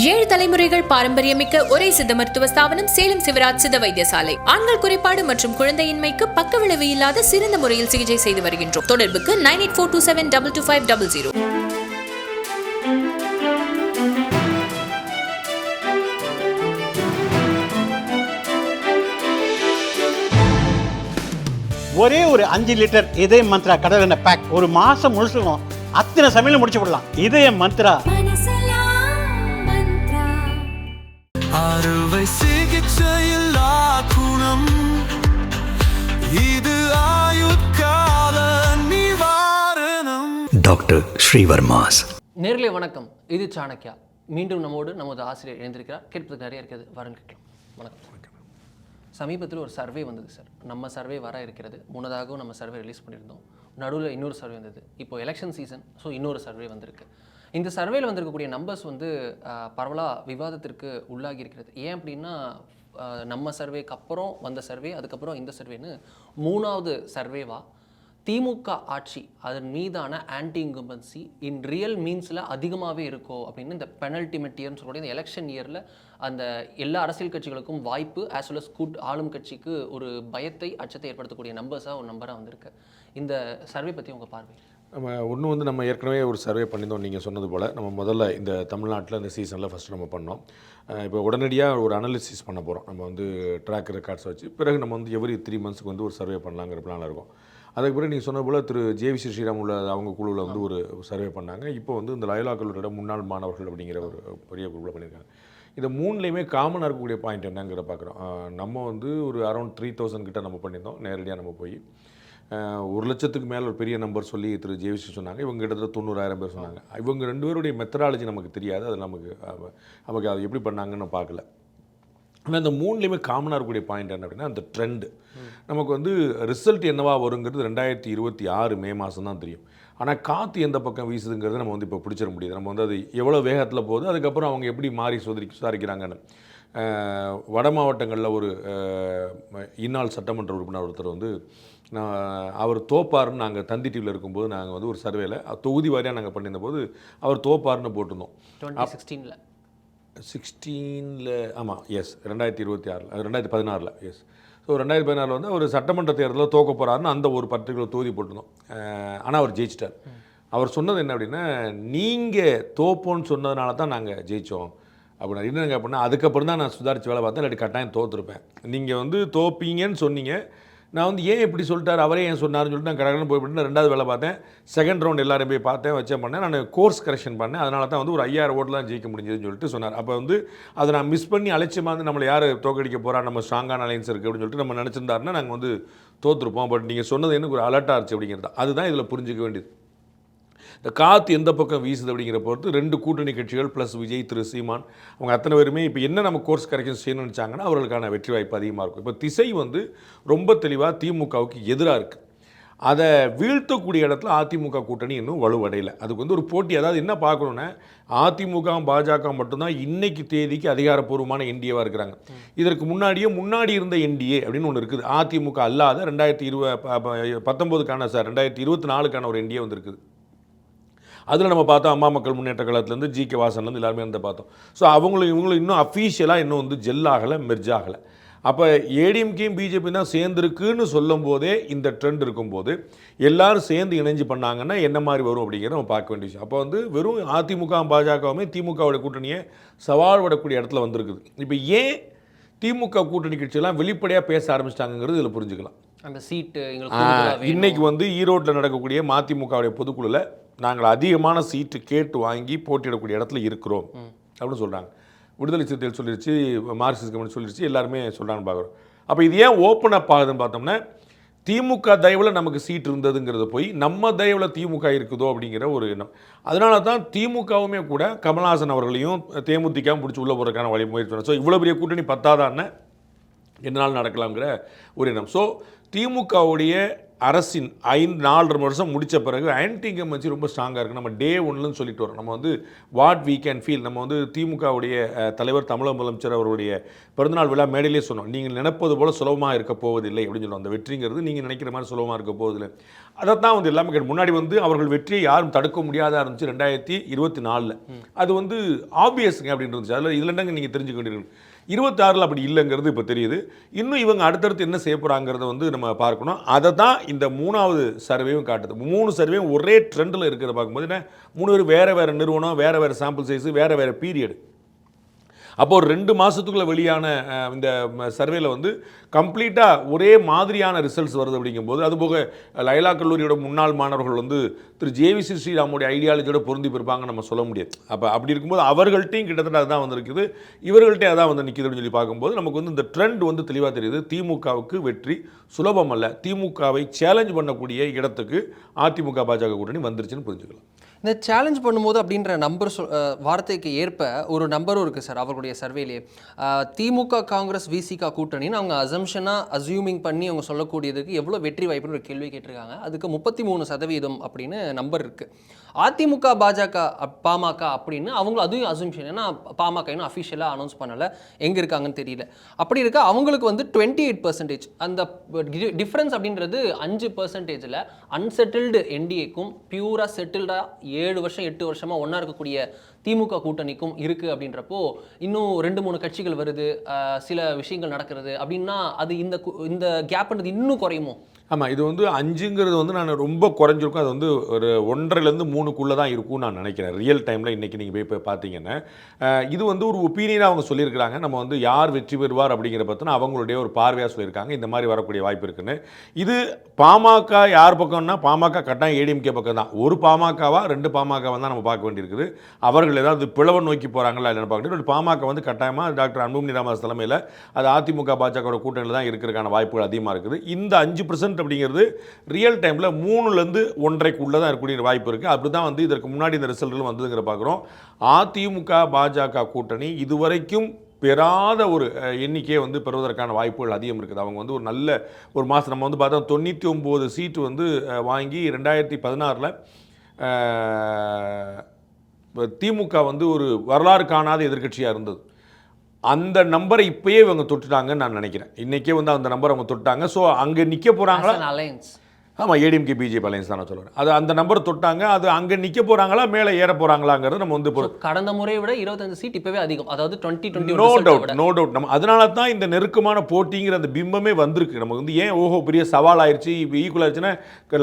7 தலைமுறைகள் பாரம்பரியமிக்க ஒரே சித்த மருத்துவ ஸ்தாபனம் சேலம் சிவராஜ் சித்த வைத்தியசாலை. ஆண்கள் குறைபாடு மற்றும் குழந்தையின்மைக்கு பக்கவிளைவு இல்லாத சிறந்த முறையில் சிகிச்சை செய்து வருகின்றோம். தொடர்புக்கு 9842722500. ஒரே ஒரு 5 லிட்டர் இதய மந்த்ரா கடல் எண்ணெய் பேக் ஒரு மாசம் முழுசுக்கும் அத்தனை சமையல் முடிச்சு விடலாம். இதய மந்த்ரா. அறுவை சிகிச்சையில் குணம் இது ஆயுட்கால நிவாரணம். டாக்டர் ஸ்ரீவர்மாஸ். நேர்களே வணக்கம், இது சாணக்கியா. மீண்டும் நம்மோடு நமது ஆசிரியர் எழுந்திருக்கிறார். கேட்பதுக்கு நிறைய இருக்கிறது, வரன்னு கேட்கலாம். வணக்கம். சமீபத்தில் ஒரு சர்வே வந்தது சார். நம்ம சர்வே வர இருக்கிறது. முன்னதாகவும் நம்ம சர்வே ரிலீஸ் பண்ணியிருந்தோம். நடுவில் இன்னொரு சர்வே வந்தது. இப்போ எலெக்ஷன் சீசன், ஸோ இன்னொரு சர்வே வந்திருக்கு. இந்த சர்வேயில் வந்திருக்கக்கூடிய நம்பர்ஸ் வந்து பரவலாக விவாதத்திற்கு உள்ளாகி இருக்கிறது. ஏன் அப்படின்னா, நம்ம சர்வேக்கு அப்புறம் வந்த சர்வே, அதுக்கப்புறம் இந்த சர்வேன்னு 3வது சர்வேவா திமுக ஆட்சி அதன் மீதான ஆன்டி இன்கம்பன்சி இன் ரியல் மீன்ஸில் அதிகமாகவே இருக்கோ அப்படின்னு இந்த பெனல்டிமெட் இயர்னு சொல்லக்கூடிய இந்த எலெக்ஷன் இயரில் அந்த எல்லா அரசியல் கட்சிகளுக்கும் வாய்ப்பு ஆஸ் வெல் அஸ் ஆளும் கட்சிக்கு ஒரு பயத்தை அச்சத்தை ஏற்படுத்தக்கூடிய நம்பர்ஸாக ஒரு நம்பராக வந்திருக்கு. இந்த சர்வே பற்றி உங்கள் பார்வை? நம்ம ஏற்கனவே ஒரு சர்வே பண்ணியிருந்தோம். நீங்கள் சொன்னது போல் நம்ம முதல்ல இந்த தமிழ்நாட்டில் இந்த சீசனில் ஃபஸ்ட்டு நம்ம பண்ணோம். இப்போ உடனடியாக ஒரு அனாலிசிஸ் பண்ண போகிறோம். நம்ம வந்து ட்ராக் ரெக்கார்ட்ஸ் வச்சு பிறகு நம்ம வந்து எவ்ரி 3 மந்த்ஸ்க்கு வந்து ஒரு சர்வே பண்ணலாங்கிற பிளானில் இருக்கும். அதுக்கு பிறகு நீங்கள் சொன்ன போல் திரு ஜேவிசி ஸ்ரீராம் உள்ள அவங்க குழுவில் வந்து ஒரு சர்வே பண்ணாங்க. இப்போ வந்து இந்த லயோலா கல்லூரியோட முன்னாள் மாணவர்கள் அப்படிங்கிற ஒரு பெரிய குழுவில் பண்ணியிருக்காங்க. இந்த 3லேயுமே காமனாக இருக்கக்கூடிய பாயிண்ட் என்னங்கிற பார்க்குறோம். நம்ம வந்து ஒரு அரௌண்ட் 3000 கிட்ட நம்ம பண்ணியிருந்தோம். நேரடியாக நம்ம போய் 1,00,000க்கு மேலே ஒரு பெரிய நம்பர் சொல்லி திரு ஜேவிசி சொன்னாங்க. இவங்க கிட்டத்தட்ட 90,000 பேர் சொன்னாங்க. இவங்க 2 பேருடைய மெத்தடாலஜி நமக்கு தெரியாது. அது நமக்கு அது எப்படி பண்ணாங்கன்னு பார்க்கல. ஆனால் இந்த 3லேயுமே காமனாக இருக்கக்கூடிய பாயிண்ட் என்ன அப்படின்னா, அந்த ட்ரெண்டு நமக்கு வந்து ரிசல்ட் என்னவா வருங்கிறது 2026 மே மாதம் தான் தெரியும். ஆனால் காற்று எந்த பக்கம் வீசுதுங்கிறது நம்ம வந்து இப்போ பிடிச்சிட முடியுது. நம்ம வந்து அது எவ்வளோ வேகத்தில் போகுது, அதுக்கப்புறம் அவங்க எப்படி மாறி சுதாரிக்கிறாங்கன்னு. வட மாவட்டங்களில் ஒரு இந்நாள் சட்டமன்ற உறுப்பினர் ஒருத்தர் வந்து அவர் தோப்பாருன்னு நாங்கள் தந்தி டிவியில் இருக்கும்போது நாங்கள் வந்து ஒரு சர்வேல தொகுதி வாரியாக நாங்கள் பண்ணியிருந்த போது அவர் தோப்பாருன்னு போட்டிருந்தோம். 2016 ஆமாம், எஸ் 2026 2016 எஸ். ஸோ 2016 வந்து ஒரு சட்டமன்ற தேர்தலில் தோக்க போகிறாருன்னு அந்த ஒரு பர்டிகுலர் தொகுதி போட்டிருந்தோம். ஆனால் அவர் ஜெயிச்சிட்டார். அவர் சொன்னது என்ன அப்படின்னா, நீங்கள் தோப்போன்னு சொன்னதுனால தான் நாங்கள் ஜெயித்தோம் அப்படின்னா. என்னங்க அப்படின்னா, அதுக்கப்புறம் தான் நான் சுதாரித்து வேலை பார்த்தேன், இல்லாட்டி கட்டாயம் தோற்றுருப்பேன். நீங்கள் வந்து தோப்பீங்கன்னு சொன்னீங்க, நான் வந்து ஏன் இப்படி சொல்லிட்டார், அவரே ஏன் சொன்னார்னு சொல்லிட்டு நான் கடற்கரை போய்விட்டு 2வது வேலை பார்த்தேன். செகண்ட் ரவுண்ட் எல்லாரும் போய் பார்த்தேன், வச்சேன், பண்ணேன். நான் கோர்ஸ் கரெக்ஷன் பண்ணேன். அதனால தான் வந்து ஒரு 5000 ஓட்டில் தான் ஜெயிக்க முடிஞ்சதுன்னு சொல்லிட்டு சொன்னார். அப்போ வந்து அதை நான் மிஸ் பண்ணி அலட்சியமாக வந்து நம்மளை யார் தோக்கடிக்க போகிறா, நம்ம ஸ்ட்ராங்கான அலைன்ஸ் இருக்குது அப்படின்னு சொல்லிட்டு நம்ம நினச்சிருந்தாருன்னா நாங்கள் வந்து தோற்றுருப்போம். பட் நீங்கள் சொன்னது எனக்கு ஒரு அலர்ட்டாக இருந்துச்சு அப்படிங்கிறது அதுதான் இதில் புரிஞ்சிக்க வேண்டியது. இந்த காற்று எந்த பக்கம் வீசுது அப்படிங்கிற பொறுத்து 2 கூட்டணி கட்சிகள் ப்ளஸ் விஜய், திரு சீமான், அவங்க அத்தனை பேருமே இப்போ என்ன நம்ம கோர்ஸ் கரெக்ஷன் செய்யணும்னு நினச்சாங்கன்னா அவர்களுக்கான வெற்றி வாய்ப்பு அதிகமாக இருக்கும். இப்போ திசை வந்து ரொம்ப தெளிவாக திமுகவுக்கு எதிராக இருக்குது. அதை வீழ்த்தக்கூடிய இடத்துல அதிமுக கூட்டணி இன்னும் வலுவடையலை. அதுக்கு வந்து ஒரு போட்டி. அதாவது என்ன பார்க்கணுன்னா, அதிமுக பாஜக மட்டும்தான் இன்னைக்கு தேதிக்கு அதிகாரப்பூர்வமான என்டிஏவாக இருக்கிறாங்க. இதற்கு முன்னாடி இருந்த என்டிஏ அப்படின்னு ஒன்று இருக்குது. அதிமுக அல்லாத 2019க்கான 2024க்கான ஒரு என்டிஏ வந்து இருக்குது. அதில் நம்ம பார்த்தோம், அம்மா மக்கள் முன்னேற்ற கழகத்துலேருந்து ஜி.கே. வாசன்லேருந்து எல்லாருமே வந்து பார்த்தோம். ஸோ இவங்களும் இன்னும் அஃபீஷியலாக இன்னும் வந்து ஜெல் ஆகலை, மெர்ஜ் ஆகலை. அப்போ ஏடிஎம்கேயும் பிஜேபி தான் சேர்ந்துருக்குன்னு சொல்லும் போதே இந்த ட்ரெண்ட் இருக்கும்போது எல்லோரும் சேர்ந்து இணைஞ்சு பண்ணாங்கன்னா என்ன மாதிரி வரும் அப்படிங்கிறத நம்ம பார்க்க வேண்டிய விஷயம். அப்போ வந்து வெறும் அதிமுக பாஜகவுமே திமுகவோட கூட்டணியை சவால் விடக்கூடிய இடத்துல வந்திருக்குது. இப்போ ஏன் திமுக கூட்டணி கட்சியெல்லாம் வெளிப்படையாக பேச ஆரம்பிச்சிட்டாங்கிறது இதில் புரிஞ்சுக்கலாம். அந்த சீட்டு இன்னைக்கு வந்து ஈரோட்டில் நடக்கக்கூடிய மதிமுகவுடைய பொதுக்குழுவில் நாங்கள் அதிகமான சீட்டு கேட்டு வாங்கி போட்டியிடக்கூடிய இடத்துல இருக்கிறோம் அப்படின்னு சொல்கிறாங்க. விடுதலை சிறுத்தைகள் சொல்லிடுச்சு, மார்க்சிஸ்ட் கம்யூனிஸ்ட் சொல்லிடுச்சு, எல்லாருமே சொல்கிறான்னு பார்க்குறோம். அப்போ இது ஏன் ஓப்பன் அப் ஆகுதுன்னு பார்த்தோம்னா, திமுக தயவில் நமக்கு சீட் இருந்ததுங்கிறது போய் நம்ம தயவில் திமுக இருக்குதோ அப்படிங்கிற ஒரு எண்ணம். அதனால தான் திமுகவுமே கூட கமல்ஹாசன் அவர்களையும் தேமுதிகவும் பிடிச்சி உள்ளே போகிறதுக்கான வழி முயற்சி. ஸோ இவ்வளோ பெரிய கூட்டணி பத்தாதான்னு என்னால் நடக்கலாங்கிற ஒரு எண்ணம். ஸோ திமுகவுடைய அரசின் 4.5 வருஷம் முடித்த பிறகு ஆன்டி இன்கம்பன்சி ரொம்ப ஸ்ட்ராங்காக இருக்குது. நம்ம டே ஒன்றுன்னு சொல்லிட்டு வரோம். நம்ம வந்து வாட் வீ கேன் ஃபீல். நம்ம வந்து திமுகவுடைய தலைவர் தமிழக முதலமைச்சர் அவருடைய பிறந்தநாள் விழா மேடையிலே சொன்னோம், நீங்கள் நினைப்பது போல் சுலபமாக இருக்க போவதில்லை அப்படின்னு சொன்னோம். அந்த வெற்றிங்கிறது நீங்கள் நினைக்கிற மாதிரி சுலபமாக இருக்க போவதில்லை. அதைத்தான் வந்து எல்லாமே முன்னாடி வந்து அவர்கள் வெற்றியை யாரும் தடுக்க முடியாதா இருந்துச்சு 2024. அது வந்து ஆப்வியஸ்ங்க அப்படின்னு இருந்துச்சு. அதில் இதில் என்னங்க நீங்கள் தெரிஞ்சுக்க வேண்டியது. 26 அப்படி இல்லைங்கிறது இப்போ தெரியுது. இன்னும் இவங்க அடுத்தடுத்து என்ன செய்ய போகிறாங்கிறத வந்து நம்ம பார்க்கணும். அதை தான் இந்த 3வது சர்வேவும் காட்டுது. 3 சர்வேவும் ஒரே ட்ரெண்டில் இருக்கிறத பார்க்கும்போது என்ன 3 பேர் வேறு நிறுவனம், வேறு சாம்பிள் சைஸு, வேறு பீரியடு. அப்போது ஒரு 2 மாதத்துக்குள்ளே வெளியான இந்த சர்வேல வந்து கம்ப்ளீட்டாக ஒரே மாதிரியான ரிசல்ட்ஸ் வருது. அப்படிங்கும்போது அதுபோக லைலா கல்லூரியோட முன்னாள் மாணவர்கள் வந்து திரு ஜேவிசி ஸ்ரீராமுடைய ஐடியாலஜியோட பொருந்தி போயிருப்பாங்க நம்ம சொல்ல முடியாது. அப்படி இருக்கும்போது அவர்கள்ட்டையும் கிட்டத்தட்ட அதுதான் வந்திருக்குது, இவர்கள்ட்டே அதான் வந்து நிற்கிது அப்படின்னு சொல்லி பார்க்கும்போது நமக்கு வந்து இந்த ட்ரெண்ட் வந்து தெளிவாக தெரியுது. திமுகவுக்கு வெற்றி சுலபம் அல்ல. திமுகவை சேலஞ்ச் பண்ணக்கூடிய இடத்துக்கு அதிமுக பாஜக கூட்டணி வந்துருச்சுன்னு புரிஞ்சுக்கலாம். இந்த சேலஞ்ச் பண்ணும்போது அப்படின்ற நம்பர் வார்த்தைக்கு ஏற்ப ஒரு நம்பரும் இருக்குது சார் அவர்களுடைய சர்வேலேயே. திமுக காங்கிரஸ் விசிகா கூட்டணின்னு அவங்க அஸ்யூமிங் பண்ணி அவங்க சொல்லக்கூடியதுக்கு எவ்வளோ வெற்றி வாய்ப்புன்னு ஒரு கேள்வி கேட்டிருக்காங்க. அதுக்கு 33% அப்படின்னு நம்பர் இருக்குது. அதிமுக பாமக அப்படின்னு அவங்களும் அதுவும் அசம்ஷன். ஏன்னா பாமக இன்னும் அஃபிஷியலாக அனௌன்ஸ் பண்ணலை, எங்கே இருக்காங்கன்னு தெரியல. அப்படி இருக்க அவங்களுக்கு வந்து 28%. அந்த டிஃப்ரென்ஸ் அப்படின்றது 5%. அன்செட்டில்டு என்டிஏக்கும் பியூராக செட்டில்டாக 7 வருஷம் 8 வருஷமாக ஒன்றா இருக்கக்கூடிய திமுக கூட்டணிக்கும் இருக்குது. அப்படின்றப்போ இன்னும் 2-3 கட்சிகள் வருது, சில விஷயங்கள் நடக்கிறது அப்படின்னா அது இந்த கேப்ன்றது இன்னும் குறையுமோ? ஆமாம், இது வந்து 5ங்கிறது வந்து நான் ரொம்ப குறைஞ்சிருக்கும். அது வந்து ஒரு 1.5லேருந்து 3க்குள்ளே தான் இருக்கும்னு நான் நினைக்கிறேன். ரியல் டைமில் இன்றைக்கி நீங்கள் போய் பார்த்தீங்கன்னா இது வந்து ஒரு ஒப்பீனியனாக அவங்க சொல்லியிருக்கிறாங்க. நம்ம வந்து யார் வெற்றி பெறுவார் அப்படிங்கிற பற்றினா அவங்களுடைய ஒரு பார்வையாக சொல்லியிருக்காங்க. இந்த மாதிரி வரக்கூடிய வாய்ப்பு இருக்குன்னு. இது பாமக யார் பக்கம்னா பாமக கட்டாயம் ஏடிஎம்கே பக்கம் தான். ஒரு பாமகவா 2 பாமகவா தான் நம்ம பார்க்க வேண்டியிருக்குது. அவர்கள் ஏதாவது பிளவை நோக்கி போகிறாங்களா இல்லைன்னு பார்க்கணும். பாமக வந்து கட்டாயமாக டாக்டர் அன்புமணி ராமதாஸ் தலைமையில் அது அதிமுக பாஜகவோட கூட்டணியில் தான் இருக்கிறதுக்கான வாய்ப்புகள் அதிகமாக இருக்குது. இந்த 5% அப்படிங்கிறது ரியல் டைமில் 3லேருந்து 1.5க்குள்ளே தான் இருக்கக்கூடிய வாய்ப்பு இருக்குது. அப்படி தான் வந்து இதற்கு முன்னாடி இந்த ரிசல்ட்கள் வந்ததுங்கிற பார்க்குறோம். அதிமுக பாஜக கூட்டணி இதுவரைக்கும் பெறாத ஒரு எண்ணிக்கையை வந்து பெறுவதற்கான வாய்ப்புகள் அதிகம் இருக்குது. அவங்க வந்து ஒரு நல்ல ஒரு மாதம் நம்ம வந்து பார்த்தா 99 சீட்டு வந்து வாங்கி 2016 திமுக வந்து ஒரு வரலாறு காணாத எதிர்க்கட்சியாக இருந்தது. அந்த நம்பரை இப்போயே இவங்க தொட்டுட்டாங்கன்னு நான் நினைக்கிறேன். இன்றைக்கே வந்து அந்த நம்பரை அவங்க தொட்டாங்க. ஸோ அங்கே நிற்க போகிறாங்களா? அலையன்ஸ். ஆமாம், ஏடிஎம்கே பிஜேபி அலையன்ஸ் தான் நான் சொல்லுவேன். அது அந்த நம்பரை தொட்டாங்க. அது அங்கே நிற்க போகிறாங்களா மேலே ஏற போகிறாங்களாங்கிறது நம்ம வந்து கடந்த முறையை விட 25 சீட் இப்போவே அதிகம். அதாவது 2020 நோ டவுட். நம்ம அதனால தான் இந்த நெருக்கமான போட்டிங்கிற அந்த பிம்பமே வந்திருக்கு. நமக்கு வந்து ஏன் பெரிய சவால் ஆயிடுச்சு, இப்போ ஈக்குவல் ஆயிடுச்சுன்னா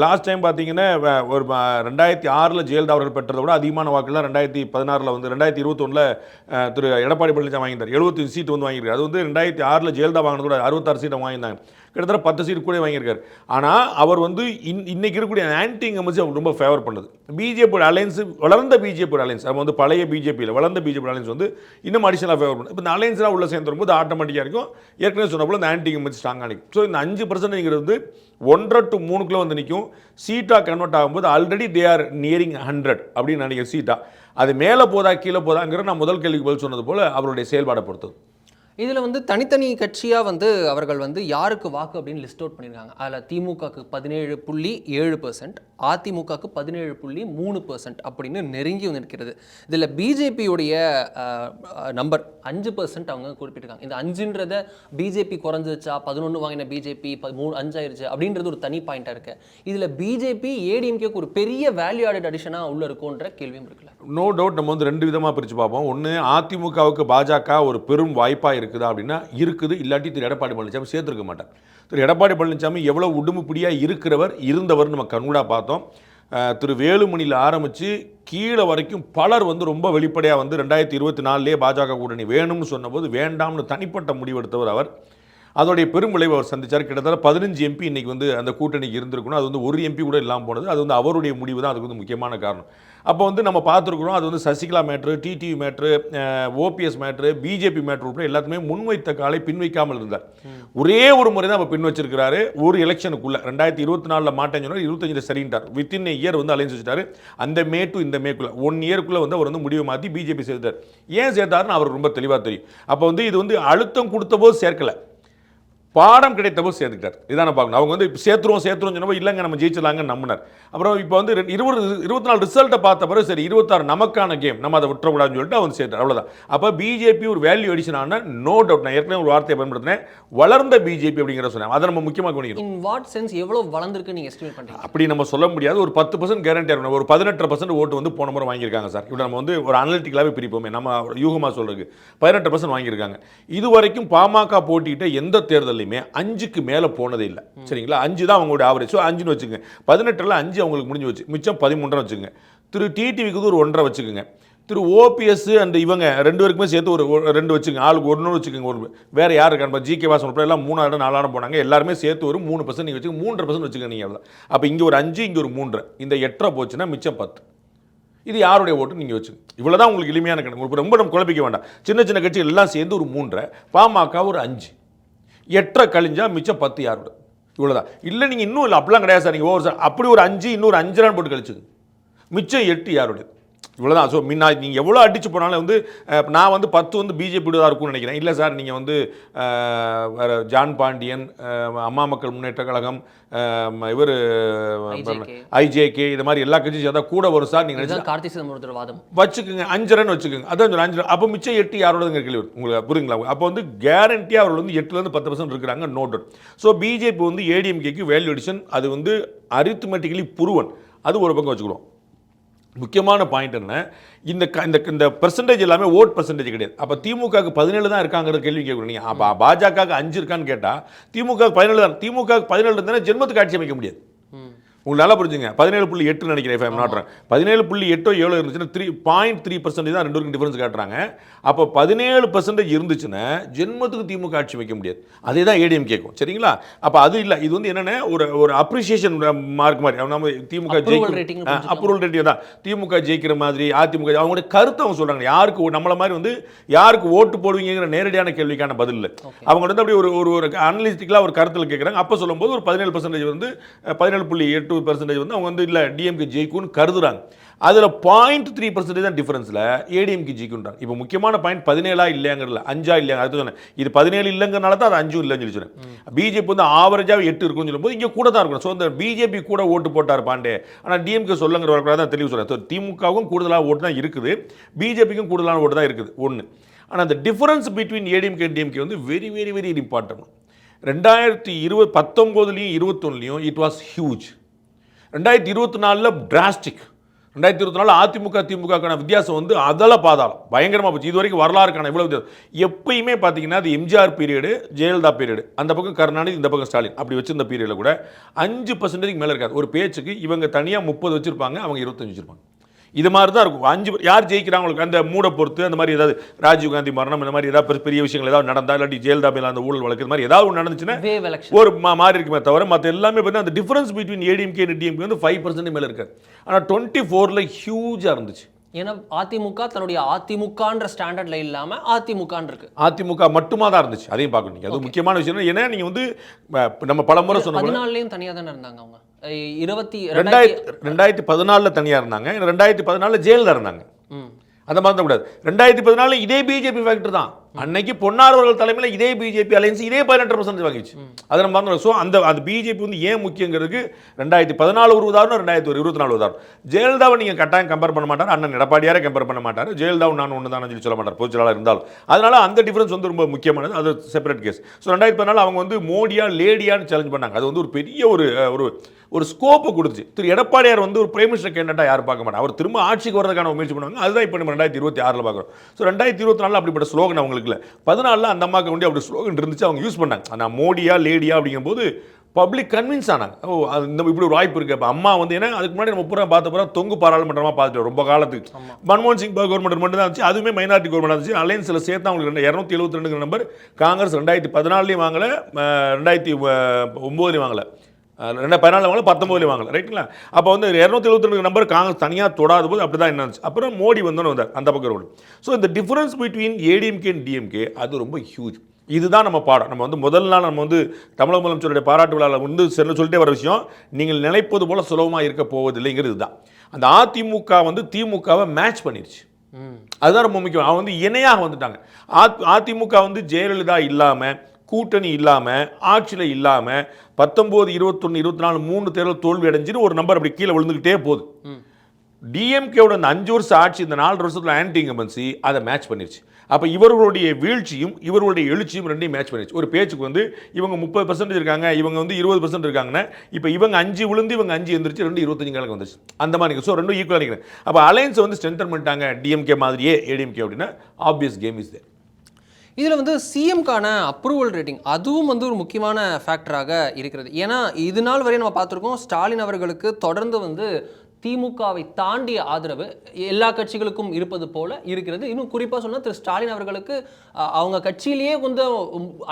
லாஸ்ட் டைம் பார்த்தீங்கன்னா ஒரு 2006 ஜெயலலிதா அவர்கள் பெற்றதை விட அதிகமான வாக்குகள் தான் 2016 வந்து 2021 திரு எடப்பாடி பழனிசாமி வாங்கியிருந்தார். 75 சீட் வந்து வாங்கியிருக்காரு. அது வந்து 2006 ஜெயலலிதா வாங்கினது கூட 66 சீட்டை வாங்கியிருந்தாங்க. கிட்டத்தட்ட 10 சீட் கூட வாங்கியிருக்காரு. ஆனால் அவர் வந்து இன்னைக்கு இருக்கக்கூடிய ஆன்டி இன்கம்பன்சி அவர் ரொம்ப ஃபேவர் பண்ணுது. பிஜேபி அலையன்ஸ் வளர்ந்த பிஜேபி அலையன்ஸ் அவங்க வந்து பழைய பிஜேபியில் வளர்ந்த பிஜேபி அலையன்ஸ் வந்து இன்னும் அடிஷனலாக ஃபேவர் பண்ணுது. இப்போ இந்த அலையன்ஸ்லாம் உள்ள சேர்ந்து வரும்போது ஆட்டோமேட்டிக்காக இருக்கும். ஏற்கனவே சொன்னப்போ இந்த ஆன்டி இன்கம்பன்சி ஸ்ட்ராங்காக நிற்கும். ஸோ இந்த 5% வந்து 1.5 to 3க்குள்ளே வந்து நிற்கும். சீட்டாக கன்வெர்ட் ஆகும்போது ஆல்ரெடி தே ஆர் நியரிங் 100 அப்படின்னு நினைக்கிற சீட்டாக. அது மேலே போதா கீழே போதாங்கிற நான் முதல் கேள்விக்கு பதில் சொன்னது போல் அவருடைய செயல்பாடை பொறுத்தது. இதில் வந்து தனித்தனி கட்சியாக வந்து அவர்கள் வந்து யாருக்கு வாக்கு அப்படின்னு லிஸ்ட் அவுட் பண்ணியிருக்காங்க. அதில் திமுகக்கு 17.7%, அதிமுகக்கு 17.3% அப்படின்னு நெருங்கி வந்து இருக்கிறது. இதில் பிஜேபியுடைய நம்பர் 5% அவங்க குறிப்பிட்டிருக்காங்க. இந்த 5ன்றத பிஜேபி குறைஞ்சிச்சா, 11 வாங்கின பிஜேபி 5 ஆயிருச்சு அப்படின்றது ஒரு தனி பாயிண்டாக இருக்குது. இதில் பிஜேபி ஏடிஎம்கேக்கு ஒரு பெரிய வேல்யூ ஆடட் அடிஷனாக உள்ள இருக்குன்ற கேள்வியும் இருக்குல்ல. No doubt. நம்ம வந்து 2 விதமாக பிரித்து பார்ப்போம். ஒன்று, அதிமுகவுக்கு பாஜக ஒரு பெரும் வாய்ப்பாக இருக்குதா அப்படின்னா இருக்குது. இல்லாட்டி திரு எடப்பாடி பழனிசாமி சேர்த்துருக்க மாட்டார். திரு எடப்பாடி பழனிசாமி எவ்வளோ உடும்புப்பிடியாக இருக்கிறவர் நம்ம கண்கூடாக பார்த்தோம். திரு வேலுமணியில் ஆரம்பித்து கீழே வரைக்கும் பலர் வந்து ரொம்ப வெளிப்படையாக வந்து 2024 பாஜக கூட்டணி வேணும்னு சொன்னபோது வேண்டாம்னு தனிப்பட்ட முடிவெடுத்தவர் அவர். அதோடைய பெரும் விளைவு அவர் சந்தித்தார். கிட்டத்தட்ட 15 எம்பி இன்றைக்கி வந்து அந்த கூட்டணிக்கு இருந்திருக்கணும். அது வந்து ஒரு எம்பி கூட இல்லாமல் போனது. அது வந்து அவருடைய முடிவு தான் அதுக்கு வந்து முக்கியமான காரணம். அப்போ வந்து நம்ம பார்த்துருக்குறோம். அது வந்து Sasikala matter, TTV matter, OPS matter, BJP matter உட்பட எல்லாத்துமே முன்வைத்த காலை பின்வைக்காமல் இருந்தார். ஒரே ஒரு முறை தான் அவர் பின் வச்சிருக்கிறாரு. ஒரு எலெக்ஷனுக்குள்ளே 2024 மாட்டேன்னு சொன்னார். 25 சரின்ட்டார். வித்தின் இயர் வந்து அலைன்ஸ் வச்சுட்டாரு. அந்த மே டு இந்த மேக்குள்ளே 1 இயருக்குள்ளே வந்து அவர் வந்து முடிவை மாற்றி பிஜேபி சேர்த்தார். ஏன் சேர்த்தாருன்னு அவருக்கு ரொம்ப தெளிவாக தெரியும். அப்போ வந்து இது வந்து அழுத்தம் கொடுத்த போது சேர்க்கலை. பாடம் கிடைத்தபோது சேர்த்துக்கிட்டார். இதான் பார்க்கணும். அவங்க வந்து சேர்த்துருவோம் சொன்னப்போ இல்லைங்க நம்ம ஜெயிச்சிடலாங்கன்னு நம்பினார். அப்புறம் இப்போ வந்து 24 ரிசல்ட்டை பார்த்த பிறகு சரி 26 நமக்கான கேம், நம்ம அதை விட்டுறக்கூடாதுன்னு சொல்லிட்டு அவங்க சேர்த்தார். அவ்வளோதான். அப்போ பிஜேபி ஒரு வேல்யூ அடிஷன் ஆன நோ டவுட். நான் ஏற்கனவே ஒரு வார்த்தையை பயன்படுத்தினேன், வளர்ந்த பிஜேபி அப்படிங்கிற சொன்னேன். அதை நம்ம முக்கியமாக கவனிக்கணும். இன் வாட் சென்ஸ் எவ்வளோ வளர்ந்துருக்கு நீங்கள் எஸ்டிமேட் பண்ணுறீங்க? அப்படி நம்ம சொல்ல முடியாது. ஒரு 10% கேரண்டியாக இருக்கணும். ஒரு 18% ஓட்டு வந்து போன முறை வாங்கியிருக்காங்க சார். இப்படி நம்ம வந்து ஒரு அனலிட்டிக்கலாகவே பிரிப்போமே, நம்ம யூகமாக சொல்றதுக்கு 18% வாங்கியிருக்காங்க. இது வரைக்கும் பாமக போட்டியிட்ட எந்த தேர்தலையுமே 5க்கு மேலே போனதே இல்லை. சரிங்களா? 5 தான் அவங்களோட ஆவரேஜ். ஸோ 5ன்னு வச்சுக்கோங்க. 18ல் 5 அவங்களுக்கு முடிஞ்சு வச்சு, மிச்சம் 13 வச்சுக்கோங்க. திரு டிடிவிக்கு ஒரு 1.5 வச்சுக்கோங்க. திரு ஓபிஎஸ் அண்ட் இவங்க 2 பேருக்குமே சேர்த்து ஒரு 2 வச்சுக்கோங்க. ஆளுக்கு 1 வச்சுக்கோங்க. ஒரு வேற யார் இருக்காங்க? ஜிகே வாசன் உட்பட எல்லாம் 3 4 போனாங்க. எல்லாருமே சேர்த்து ஒரு 3% நீங்கள் வச்சுக்கோங்க. 3% வச்சுக்கோங்க நீங்கள். அவ்வளோ. அப்போ இங்கே ஒரு 5, இங்கே ஒரு 3, இந்த 8 போச்சுன்னா மிச்சம் 10. இது யாருடைய ஓட்டு நீங்கள் வச்சுங்க. இவ்வளோதான் உங்களுக்கு எளிமையான கணக்கு. ரொம்ப நம்ம குழப்பிக்க வேண்டாம். சின்ன சின்ன கட்சிகள் எல்லாம் சேர்ந்து ஒரு 3, பாமக ஒரு 5, 8 கழிஞ்சா மிச்சம் 10 யாரோட. இவ்வளோதான். இல்லை நீங்கள் இன்னும் இல்லை அப்படிலாம் கிடையாது சார். நீங்கள் ஓவர் சார் அப்படி ஒரு 5 இன்னொரு 5 போட்டு கழிச்சுங்க, மிச்சம் 8 யாருடைய. இவ்வளோதான். ஸோ முன்னா நீங்கள் எவ்வளோ அடிச்சு போனாலும் வந்து நான் வந்து 10 வந்து பிஜேபி தான் இருக்கும்னு நினைக்கிறேன். இல்லை சார் நீங்கள் வந்து வேறு ஜான் பாண்டியன், அம்மா மக்கள் முன்னேற்ற கழகம், இவர் ஐஜேகே, இது மாதிரி எல்லா கட்சியும் சேர்ந்தா கூட வரும் சார். நீங்கள் கார்த்தி சிதம்பரத்தோட வாதம் வச்சுக்கோங்க. 5 வச்சுக்கோங்க. அதான் 5. அப்போ மிச்சம் 8 யாரோடதுங்க கேள்வி உங்களுக்கு புரியுங்களா? அப்போ வந்து கேரண்டியாக அவர்கள் வந்து 8லேருந்து 10% இருக்கிறாங்க. No doubt. ஸோ பிஜேபி வந்து ஏடிஎம்கேக்கு வேல்யூ அடிஷன், அது வந்து அரித்மெட்டிக்கலி புருவன். அது ஒரு பக்கம் வச்சுக்கிறோம். முக்கியமான பாயிண்ட் என்ன, இந்த பெர்சன்டேஜ் எல்லாமே ஓட் பெர்சன்டேஜ் கிடையாது. அப்போ திமுகவுக்கு 17 தான் இருக்காங்கிற கேள்வி கேட்கணும் நீங்கள். அப்போ பாஜகவுக்கு 5 இருக்கான்னு கேட்டால் திமுகவுக்கு 17 தான். திமுகவுக்கு 17 இருந்தால் ஜென்மத்துக்கு ஆட்சி அமைக்க முடியாது. உங்களுக்கு நல்லா புரிஞ்சுங்க. 17.8 நினைக்கிறேன், 17.8 7 இருந்துச்சுன்னா 3.3% தான் 2 பேருக்கும் டிஃபரன்ஸ் காட்டுறாங்க. அப்போ 17% இருந்துச்சுன்னா ஜென்மத்துக்கு திமுக ஆட்சி வைக்க முடியாது. அதே தான் ஏடிஎம் கேட்கும். சரிங்களா? அப்போ அது இல்லை. இது வந்து என்னென்ன ஒரு அப்ரிசியேஷன் மார்க் மாதிரி. நம்ம திமுக அப்ரூவல் ரேட்டிங் தான். திமுக ஜெயிக்கிற மாதிரி அதிமுக அவங்களுடைய கருத்தை அவங்க சொல்கிறாங்க. யாருக்கு நம்மள மாதிரி வந்து யாருக்கு ஓட்டு போடுவீங்கிற நேரடியான கேள்விக்கான பதில் இல்லை. அவங்க வந்து அப்படி ஒரு அனலிஸ்டிக்கலாக ஒரு கருத்தில் கேட்குறாங்க. அப்போ சொல்லும்போது ஒரு 17% வந்து 17.8% வந்து அவங்க வந்து இல்லை டிஎம்கே ஜெயிக்கும்னு கருதுறாங்க. அதில் 0.3% தான் டிஃபரன்ஸில் ஏடிஎம்கே ஜெயிக்குன்றாங்க. இப்போ முக்கியமான பாயிண்ட் 17 இல்லையாங்கிறதுல 5 இல்லையாங்க. அடுத்து சொன்னேன் இது 17 இல்லைங்கிறனால தான் அது 5 இல்லைன்னு சொல்லி சொன்னேன். பிஜேபி வந்து ஆவரேஜாக 8 இருக்குன்னு சொல்லும்போது இங்கே கூட தான் இருக்கணும். ஸோ இந்த பிஜேபி கூட ஓட்டு போட்டார் பாண்டே, ஆனால் டிஎம்கே சொல்லுங்கிற வரக்கூடாது தான் தெளிவு சொல்கிறேன். திமுகவும் கூடுதலாக ஓட்டு தான் இருக்குது, பிஜேபிக்கும் கூடுதலான ஓட்டு தான் இருக்குது. ஒன்று. ஆனால் அந்த difference between ADMK and DMK வந்து very very very important. 2019 21 it was huge. 2024 drastic. 2024 AIADMK திமுகக்கான வித்தியாசம் வந்து அதல பாதாளம் பயங்கரமாக போச்சு. இது வரைக்கும் வரலாறுக்கான இவ்வளோ வித்தியாசம். எப்பயுமே பார்த்தீங்கன்னா அது எம்ஜிஆர் பீரியடு, ஜெயலலிதா பீரியடு, அந்த பக்கம் கருணாநிதி, இந்த பக்கம் ஸ்டாலின், அப்படி வச்சிருந்த பீரியடில் கூட 5% மேலே இருக்காது. ஒரு பேச்சுக்கு இவங்க தனியாக 30 வச்சுருப்பாங்க, அவங்க 25 வச்சுருப்பாங்க. இது மாதிரி தான் இருக்கும். 5 யார் ஜெயிக்கிறாங்களுக்கு அந்த மூடை பொறுத்து அந்த மாதிரி ஏதாவது ராஜீவ்காந்தி மரணம் இந்த மாதிரி ஏதாவது பெரிய விஷயங்கள் ஏதாவது நடந்தா, இல்லாட்டி ஜெயலலிதா மேல அந்த ஊழல் வழக்கு மாதிரி ஏதாவது ஒன்று நடந்துச்சுன்னா ஒரு மாறி இருக்குமே தவிர மற்ற எல்லாமே பார்த்தீங்கன்னா அந்த difference between ADMK and DMK வந்து 5% மேலே இருக்காது. ஆனால் 24 ஹியூஜாக இருந்துச்சு. ஏன்னா அதிமுக தன்னுடைய அதிமுகன்ற ஸ்டாண்டர்ட்ல இல்லாம அதிமுகன்னு இருக்கு. அதிமுக மட்டுமா தான் இருந்துச்சு. அதையும் பார்க்கணும். அது முக்கியமான விஷயம். ஏன்னா நீங்க வந்து நம்ம பலமுறை சொன்ன 14 தனியாக தானே இருந்தாங்க. அவங்க 2014 தனியாக இருந்தாங்க. 2014 ஜெயலலிதா இருந்தாங்க. அதை மறந்துட கூடாது. 2014 இதே பிஜேபி ஃபேக்டர் தான். அன்னைக்கு பொன்னார் அவர்கள் தலைமையில் இதே பிஜேபி அலையன்ஸ் இதே 18% வாங்கிச்சு. அதை நம்ம மறந்துடும். ஸோ அந்த பிஜேபி வந்து ஏன் முக்கியங்கிறதுக்கு 2014 ஒரு உதாரணம், 2024 உதாரணம். ஜெயலலிதாவை நீங்கள் கட்டாயம் கம்பேர் பண்ண மாட்டார், அண்ணன் எடப்பாடியாரே கம்பேர் பண்ண மாட்டார். ஜெயலலிதாவும் நான் ஒன்று தான் சொல்லி சொல்ல மாட்டார் பொதுச்செயலாளர் இருந்தாலும். அதனால அந்த டிஃபரன்ஸ் வந்து ரொம்ப முக்கியமானது. அது செப்பரேட் கேஸ். ஸோ 2014 அவங்க வந்து மோடியா லேடியான்னு சேலஞ்ச் பண்ணாங்க. அது வந்து ஒரு பெரிய ஒரு ஸ்கோப்பை கொடுத்துச்சு. திரு எடப்பாடியார் வந்து ஒரு பிரைம் மினிஸ்டர் கேண்டிடேட்டாக யாரும் பார்க்க மாட்டாங்க. அவர் திரும்ப ஆட்சிக்கு வரதுக்கான முயற்சி பண்ணுவாங்க. அதுதான் இப்போ நம்ம 2026 பார்க்குறோம். ஸோ 2024 அப்படிப்பட்ட ஸ்லோகன் அவங்களுக்கு இல்லை. 14 அந்த அம்மாவுக்கு வேண்டிய அப்படி ஸ்லோகன் இருந்துச்சு, அவங்க யூஸ் பண்ணாங்க. ஆனால் மோடியா லேடியா அப்படிங்கும்போது பப்ளிக் கன்வின்ஸ் ஆனாங்க. அது இந்த இப்படி ஒரு வாய்ப்பு இருக்குது. இப்போ அம்மா வந்து ஏன்னா அதுக்கு முன்னாடி நம்ம பூரா பார்த்த போகிறோம் தொங்கு பாராளுமன்றமாக பார்த்துட்டு ரொம்ப காலத்துக்கு மன்மோகன் சிங் கவர்மெண்ட் மட்டும் தான் இருந்துச்சு. அதுவுமே மைனாரிட்டி கவர்மெண்ட் இருந்துச்சு. அலையன்ஸில் சேர்த்து அவங்களுக்கு 272 நம்பர். காங்கிரஸ் 2014 வாங்கலை, 2009 வாங்கலை, 2014 வாங்கல, 19 வாங்கல. ரைட்டுங்களா? அப்போ வந்து 272 நம்பர் காங்கிரஸ் தனியாக தொடாத போது அப்படி தான் என்ன. அப்புறம் மோடி வந்தார் அந்த பக்கம் ரோடு. ஸோ இந்த difference between ADMK and DMK அது ரொம்ப ஹியூஜ். இதுதான் நம்ம பாடம். நம்ம வந்து முதல் நாள் நம்ம வந்து தமிழக முதலமைச்சருடைய பாராட்டு விழாவில் வந்து சொல்லிட்டே வர விஷயம், நீங்கள் நினைப்பது போல சுலபமாக இருக்க போவதில்லைங்கிறது தான். அந்த அதிமுக வந்து திமுகவை மேட்ச் பண்ணிருச்சு. அதுதான் ரொம்ப முக்கியம். அவங்க வந்து இணையாக வந்துட்டாங்க. அதிமுக வந்து ஜெயலலிதா இல்லாமல் கூட்டணி இல்லாமல் ஆட்சியில் இல்லாமல் 19, 21, 24 3 தேர்தல் தோல்வி அடைஞ்சிட்டு ஒரு நம்பர் அப்படி கீழே விழுந்துக்கிட்டே போகுது. டிஎம்கேவோட அந்த 5 வருஷம் ஆட்சி இந்த 4 வருஷத்தில் ஆன்டி இன்கம்பன்சி அதை மேட்ச் பண்ணிருச்சு. அப்போ இவர்களுடைய வீழ்ச்சியும் இவர்களுடைய எழுச்சியும் ரெண்டையும் மேட்ச் பண்ணிருச்சு. ஒரு பேச்சுக்கு வந்து இவங்க 30% இருக்காங்க, இவங்க வந்து 20% இருக்காங்கன்னா இப்போ இவங்க 5 விழுந்து இவங்க 5 எந்திரிச்சு 2 25 கணக்கு வந்துச்சு. அந்த மாதிரி ஸோ ரெண்டும் ஈக்குவலாக நிற்கிறேன். அப்போ அலையன்ஸை வந்து ஸ்ட்ரென்தன் பண்ணிட்டாங்க டிஎம்கே மாதிரியே ஏடிஎம்கே அப்படின்னா ஆப்வியஸ் கேம் இஸ் தேர். இதில் வந்து சிஎம்கான அப்ரூவல் ரேட்டிங் அதுவும் வந்து ஒரு முக்கியமான ஃபேக்டராக இருக்கிறது. ஏன்னா இது நாள் வரையும் நம்ம பார்த்துருக்கோம், ஸ்டாலின் அவர்களுக்கு தொடர்ந்து வந்து திமுகவை தாண்டிய ஆதரவு எல்லா கட்சிகளுக்கும் இருப்பது போல இருக்கிறது. இன்னும் குறிப்பாக சொன்னால் திரு ஸ்டாலின் அவர்களுக்கு அவங்க கட்சியிலேயே கொஞ்சம்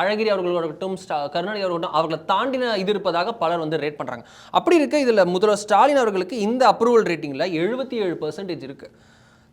அழகிரி அவர்களாகட்டும் கருணாநிதி அவர்களாகட்டும் அவர்களை தாண்டின இது இருப்பதாக பலர் வந்து ரேட் பண்ணுறாங்க. அப்படி இருக்க இதில் முதல்வர் ஸ்டாலின் அவர்களுக்கு இந்த அப்ரூவல் ரேட்டிங்கில் 77% இருக்குது.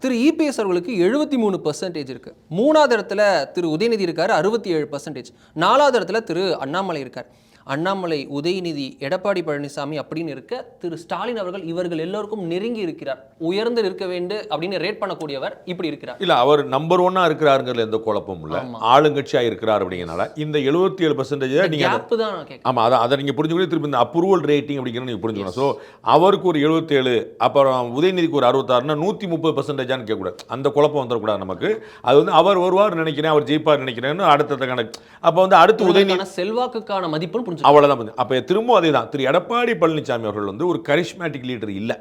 திரு இபிஎஸ் அவர்களுக்கு 73% இருக்குது. 3வது இடத்துல திரு உதயநிதி இருக்கார் 67%. 4வது இடத்துல திரு அண்ணாமலை இருக்கார். அண்ணாமலை, உதயநிதி, எடப்பாடி பழனிசாமி அப்படின்னு இருக்க திரு ஸ்டாலின் அவர்கள் இவர்கள் எல்லோருக்கும் நெருங்கி இருக்கிறார், உயர்ந்து இருக்க வேண்டும் அப்படின்னு ரேட் பண்ணக்கூடியவர் இப்படி இருக்கிறார். இல்லை, அவர் நம்பர் 1 இருக்கிறாருங்கிறதுல எந்த குழப்பமும் இல்லை. ஆளுங்கட்சியாக இருக்கிறார் அப்படிங்கிறனால இந்த 77% நீங்கள் தான் ஆமாம் அதை நீங்கள் புரிஞ்சுக்கணும். திருப்பி இந்த அப்ரூவல் ரேட்டிங் அப்படிங்கிறது நீங்கள் புரிஞ்சுக்கணும். ஸோ அவருக்கு ஒரு 77, அப்புறம் உதயநிதிக்கு ஒரு 66னா 130%ஆன்னு கேட்கக்கூடாது. அந்த குழப்பம் வந்துடக்கூடாது நமக்கு. அது வந்து அவர் வருவார் நினைக்கிறேன், அவர் ஜெயிப்பார் நினைக்கிறேன்னு அடுத்த கணக்கு. அப்போ வந்து அடுத்து உதயநிதி செல்வாக்குக்கான மதிப்பு அவ்வளவுதான். அப்ப திரும்ப அதே தான். திரு எடப்பாடி பழனிசாமி அவர்கள் வந்து ஒரு கரிஸ்மேட்டிக் லீடர் இல்லை.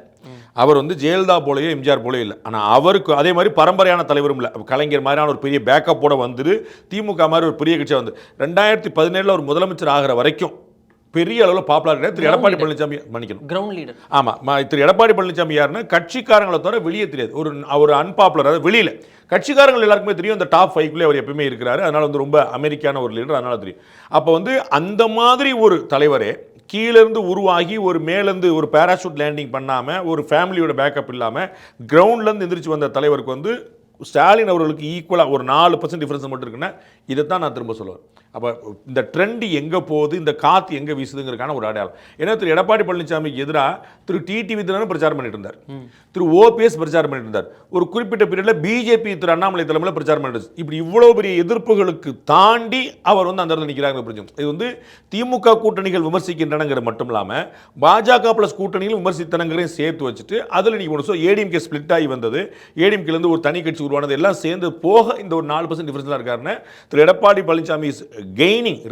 அவர் வந்து ஜெயலலிதா போலயோ எம்ஜிஆர் போலயோ இல்லை. ஆனால் அவருக்கு அதே மாதிரி பரம்பரையான தலைவரும் இல்லை. கலைஞர் மாதிரியான ஒரு பெரிய பேக்கப்போட வந்துட்டு திமுக மாதிரி ஒரு பெரிய கட்சியாக வந்து 2017 அவர் முதலமைச்சர் ஆகிற வரைக்கும் பெரிய அளவில் பாப்புலர் கிடையாது. திரு எடப்பாடி பழனிசாமி மன்னிக்கணும், கிரவுண்ட் லீடர். ஆமாம், திரு எடப்பாடி பழனிசாமி யாருன்னா கட்சிக்காரங்களை தவிர வெளியே தெரியாது. ஒரு அன்பாப்புலர், அதாவது வெளியில் கட்சிக்காரங்கள் எல்லாருக்குமே தெரியும். அந்த டாப் 5குள்ளே அவர் எப்பவுமே இருக்கிறாரு. அதனால வந்து ரொம்ப அமெரிக்கான ஒரு லீடர், அதனால தெரியும். அப்போ வந்து அந்த மாதிரி ஒரு தலைவரே கீழேருந்து உருவாகி ஒரு மேலேருந்து ஒரு பேராஷூட் லேண்டிங் பண்ணாமல் ஒரு ஃபேமிலியோட பேக்கப் இல்லாமல் கிரவுண்ட்லேருந்து எந்திரிச்சு வந்த தலைவருக்கு வந்து ஸ்டாலின் அவர்களுக்கு ஈக்குவலாக ஒரு 4% டிஃப்ரென்ஸ் மட்டும் இருக்குன்னா இதைத்தான் நான் திரும்ப சொல்லுவேன். அப்போ இந்த ட்ரெண்டு எங்கே போகுது, இந்த காற்று எங்கே வீசுதுங்கிறதுக்கான ஒரு அடையாளம். ஏன்னா திரு எடப்பாடி பழனிசாமிக்கு எதிராக திரு டிடிவி தினகரன் பிரச்சாரம் பண்ணிட்டு இருந்தார், திரு ஓபிஎஸ் பிரச்சாரம் பண்ணிட்டு இருந்தார், ஒரு குறிப்பிட்ட பீரியடில் பிஜேபி திரு அண்ணாமலை தலைமையில் பிரச்சாரம் பண்ணிட்டு. இப்படி இவ்வளோ பெரிய எதிர்ப்புகளுக்கு தாண்டி அவர் வந்து அந்த இடத்துல நிற்கிறாங்க. புரிஞ்சும் இது வந்து திமுக கூட்டணிகள் விமர்சிக்கின்றனங்கிற மட்டும் இல்லாமல் பாஜக ப்ளஸ் கூட்டணிகள் விமர்சித்தனங்களையும் சேர்த்து வச்சுட்டு அதில் நீங்கள் ஒன்று ஏடிஎம்கே ஸ்பிளிட் ஆகி வந்தது, ஏடிஎம்கேலேருந்து ஒரு தனி கட்சி உருவானது எல்லாம் சேர்ந்து போக இந்த ஒரு 4% டிஃபரன்ஸ் தான் இருக்காருன்னு Thiru Edappadi Palaniswami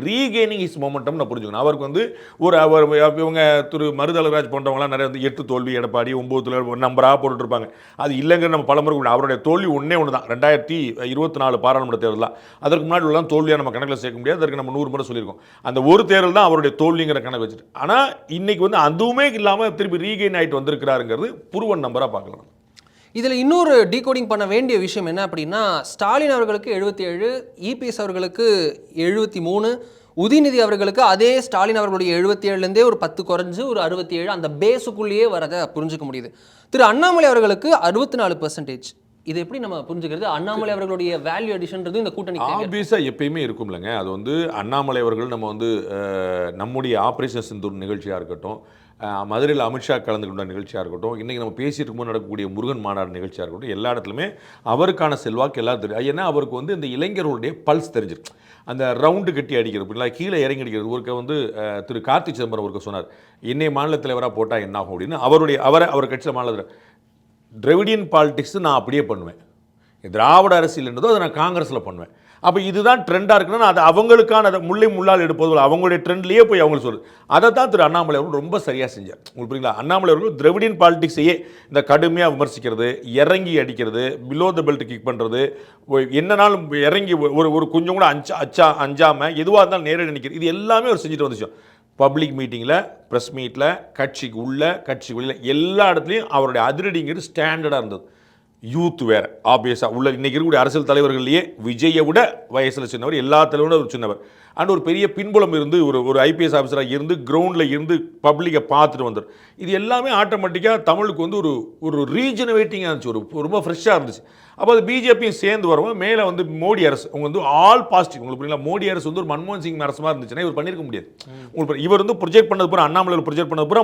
regaining is momentum நான் புரிஞ்சுக்கணும். அவருக்கு வந்து இவங்க திரு மருதலராஜ் போன்றவங்களாம் நிறைய வந்து 8 தோல்வி, எடப்பாடி 9 நம்பராக போட்டுட்டு இருப்பாங்க. அது இல்லைங்கிற நம்ம பலமுறை அவருடைய தோல்வி ஒன்றே ஒன்று தான் 2024 பாராளுமன்ற தேர்தல் தான். அதற்கு முன்னாடி உள்ள தோல்வியாக நம்ம கணக்கில் சேர்க்க முடியாது. அதற்கு நம்ம 100 முறை சொல்லியிருக்கோம். அந்த ஒரு தேர்தல் தான் அவருடைய தோல்விங்கிற கணக்கு வச்சுட்டு. ஆனால் இன்னைக்கு வந்து அதுவுமே இல்லாமல் திருப்பி ரீகெயின் ஆகிட்டு வந்திருக்கிறாருங்கிறது புருவன் நம்பராக பார்க்கலாம். இதில் இன்னொரு டீகோடிங் பண்ண வேண்டிய விஷயம் என்ன அப்படின்னா, ஸ்டாலின் அவர்களுக்கு 77, இபிஎஸ் அவர்களுக்கு 73, உதயநிதி அவர்களுக்கு அதே ஸ்டாலின் அவர்களுடைய 77லேருந்தே ஒரு 10 குறைஞ்சு ஒரு 67 அந்த பேஸுக்குள்ளேயே வரதை புரிஞ்சுக்க முடியுது. திரு அண்ணாமலை அவர்களுக்கு 64%. இது எப்படி நம்ம புரிஞ்சுக்கிறது? அண்ணாமலை அவர்களுடைய வேல்யூ அடிஷன்றது இந்த கூட்டணி ஆப்வியஸாக எப்பயுமே இருக்கும்லங்க. அது வந்து அண்ணாமலை அவர்கள் நம்ம வந்து நம்முடைய ஆப்ரேஷன் சிந்தூர் நிகழ்ச்சியாக இருக்கட்டும், மதுரையில் அமித்ஷா கலந்து கொண்ட நிகழ்ச்சியாக இருக்கட்டும், இன்றைக்கி நம்ம பேசிட்டு போது நடக்கக்கூடிய முருகன் மாநாடு நிகழ்ச்சியாக இருக்கட்டும், எல்லா இடத்துலையுமே அவருக்கான செல்வாக்கு எல்லாரும் தெரியும். ஏன்னா அவருக்கு வந்து இந்த இளைஞர்களுடைய பல்ஸ் தெரிஞ்சிருக்கு. அந்த ரவுண்டு கட்டி அடிக்கிறது, இல்லை கீழே இறங்கி அடிக்கிறது. ஒருக்க வந்து திரு கார்த்தி சிதம்பரம் ஒருக்க சொன்னார், என்னை மாநில தலைவராக போட்டால் என்ன ஆகும் அப்படின்னு. அவர் கட்சியில் மாநில திராவிடியன் பாலிடிக்ஸ் நான் அப்படியே பண்ணுவேன், திராவிட அரசியல் என்றதோ அதை நான் காங்கிரஸில் பண்ணுவேன். அப்போ இதுதான் ட்ரெண்டாக இருக்குன்னா அது அவங்களுக்கான அதை முள்ளை முள்ளால் எடுப்பது அவங்களுடைய ட்ரெண்ட்லேயே போய் அவங்க சொல்லுது. அதை தான் திரு அண்ணாமலை அவர்கள் ரொம்ப சரியாக செஞ்சார். உங்களுக்கு புரியுங்களா? அண்ணாமலை அவர்கள் திராவிடியன் பாலிடிக்ஸையே இந்த கடுமையாக விமர்சிக்கிறது, இறங்கி அடிக்கிறது, பிலோ த பெல்ட் கிக் பண்ணுறது, என்னன்னாலும் இறங்கி ஒரு கொஞ்சம் கூட அஞ்சாமல் எதுவாக இருந்தாலும் நேரடி நிற்கிறது, இது எல்லாமே அவர் செஞ்சுட்டு வந்துச்சோம். பப்ளிக் மீட்டிங்கில், ப்ரெஸ் மீட்டில், கட்சிக்கு உள்ள கட்சிக்கு வெளியில் எல்லா இடத்துலையும் அவருடைய அதிரடிங்கிறது ஸ்டாண்டர்டாக இருந்தது. யூத் வேறு ஆப்வியஸாக உள்ள இன்றைக்கி இருக்கக்கூடிய அரசியல் தலைவர்கள்லேயே விஜயை விட வயசில் சின்னவர், எல்லா தலைவரும் ஒரு சின்னவர். அண்ட் ஒரு பெரிய பின்புலம் இருந்து ஒரு ஐபிஎஸ் ஆஃபீஸராக இருந்து கிரவுண்டில் இருந்து பப்ளிக்கை பார்த்துட்டு வந்தார். இது எல்லாமே ஆட்டோமேட்டிக்காக தமிழுக்கு வந்து ஒரு ரீஜெனரேட்டிங்காக இருந்துச்சு, ரொம்ப ஃப்ரெஷ்ஷாக இருந்துச்சு. அப்போ அது பிஜேபியும் சேர்ந்து வரும்போது மேலே வந்து மோடி அரசு அவங்க வந்து ஆல் பாசிட்டிவ் உங்களுக்கு புரியல. மோடி அரசு வந்து ஒரு மன்மோகன் சிங் அரசு மாதிரி இருந்துச்சுன்னா இவர் பண்ணியிருக்க முடியாது. உங்களுக்கு இவர் வந்து ப்ரொஜெக்ட் பண்ணது பூரா அண்ணாமலை ப்ரொஜெக்ட் பண்ணது பூரா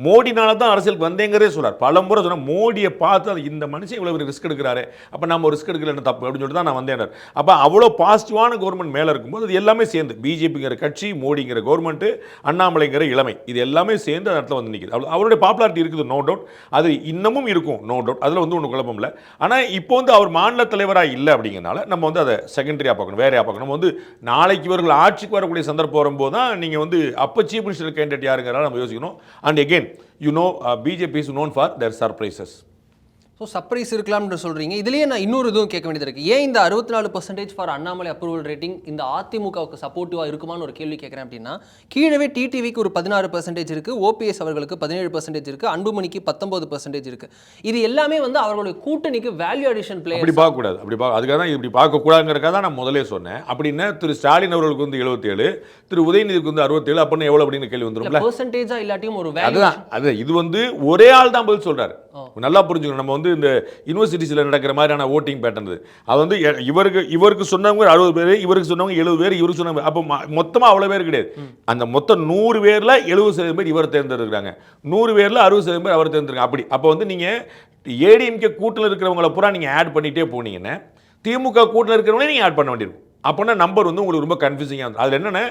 மோடினால தான் அரசியலுக்கு வந்தேங்கிறதே சொல்றார். பல முறை சொன்னால் மோடியை பார்த்து அது இந்த மனுஷன் இவ்வளவு ரிஸ்க் எடுக்கிறாரு, அப்போ நம்ம ரிஸ்க் எடுக்கல என்ன தப்பு அப்படின்னு சொல்லிட்டு தான் நான் வந்தேன். அப்போ அவ்வளோ பாசிட்டிவான கவர்மெண்ட் மேலே இருக்கும்போது அது எல்லாமே சேர்ந்து பிஜேபிங்கிற கட்சி, மோடிங்கிற கவர்மெண்ட்டு, அண்ணாமலைங்கிற இளமை, இது எல்லாமே சேர்ந்து அந்த இடத்துல வந்து நிற்கிது. அவருடைய பாப்புலாரிட்டி இருக்குது, நோ டவுட். அது இன்னமும் இருக்கும், நோ டவுட். அதில் வந்து ஒன்றும் குழப்பம் இல்லை. ஆனால் இப்போ வந்து அவர் மாநில தலைவராக இல்லை அப்படிங்கிறனால நம்ம வந்து அதை செகண்டரியாக பார்க்கணும், வேறையாக பார்க்கணும். நம்ம வந்து நாளைக்கு இவர்கள் ஆட்சிக்கு வரக்கூடிய சந்தர்ப்பம் வரும்போது தான் நீங்கள் வந்து அப்போ சீஃப் மினிஸ்டர் கேண்டிடேட் யாருங்கிறனால நம்ம யோசிக்கணும். And again BJP is known for their surprises. So surprise இருக்கலாம்னு சொல்கிறீங்க. இதுலேயே நான் இன்னொரு இதுவும் கேட்க வேண்டியது இருக்குது. ஏன் இந்த 64% ஃபார் அண்ணாமலை அப்ரூவல் ரேட்டிங் இந்த அதிமுகவுக்கு சப்போர்ட்டிவாக இருக்குமான்னு ஒரு கேள்வி கேட்குறேன். அப்படின்னா கீழவே டிடிவிக்கு ஒரு 16% இருக்குது, ஓபிஎஸ் அவர்களுக்கு 17% இருக்குது, அன்புமணிக்கு 19% இருக்குது. இது எல்லாமே வந்து அவர்களுடைய கூட்டணிக்கு வேல்யூ அடிஷன் பிளே. அப்படி பார்க்கக்கூடாது, அதுக்காக தான் இப்படி பார்க்கக்கூடாதுங்கிறக்காக தான் நான் முதலே சொன்னேன். அப்படின்னா திரு ஸ்டாலின் அவர்களுக்கு வந்து 77, திரு உதயநிதிக்கு வந்து 67, அப்படின்னு எவ்வளோ அப்படின்னு கேள்வி வந்துடும். பெர்சன்டேஜா இல்லாட்டியும் ஒரு வேல்யூ. அது இது வந்து ஒரே ஆள் தான் பதில் சொல்றாரு. நல்லா புரிஞ்சுக்கணும். நம்ம வந்து இந்த யூனிவர்சிட்டிஸில் நடக்கிற மாதிரியான ஓட்டிங் பேட்டர்ன் அது வந்து இவருக்கு சொன்னவங்க 60 பேர், இவருக்கு சொன்னவங்க 70 பேர், இவருக்கு சொன்னவங்க அப்போ மொத்தமாக அவ்வளோ பேர் கிடையாது. அந்த மொத்தம் 100 பேரில் 70% பேர் இவர் தேர்ந்தெடுக்கிறாங்க, 100 பேரில் 60% பேர் அவர் தேர்ந்தெடுக்கிறாங்க. அப்படி அப்போ வந்து நீங்கள் ஏடிஎம்கே கூட்டில் இருக்கிறவங்கள பூரா நீங்கள் ஆட் பண்ணிகிட்டே போனீங்கன்னா திமுக கூட்டில் இருக்கிறவங்களே நீங்கள் ஆட் பண்ண வேண்டியிருக்கும். அப்போனா நம்பர் வந்து உங்களுக்கு ரொம்ப கன்ஃபியூசிங்காக இருக்கும். அதில் என்னென்ன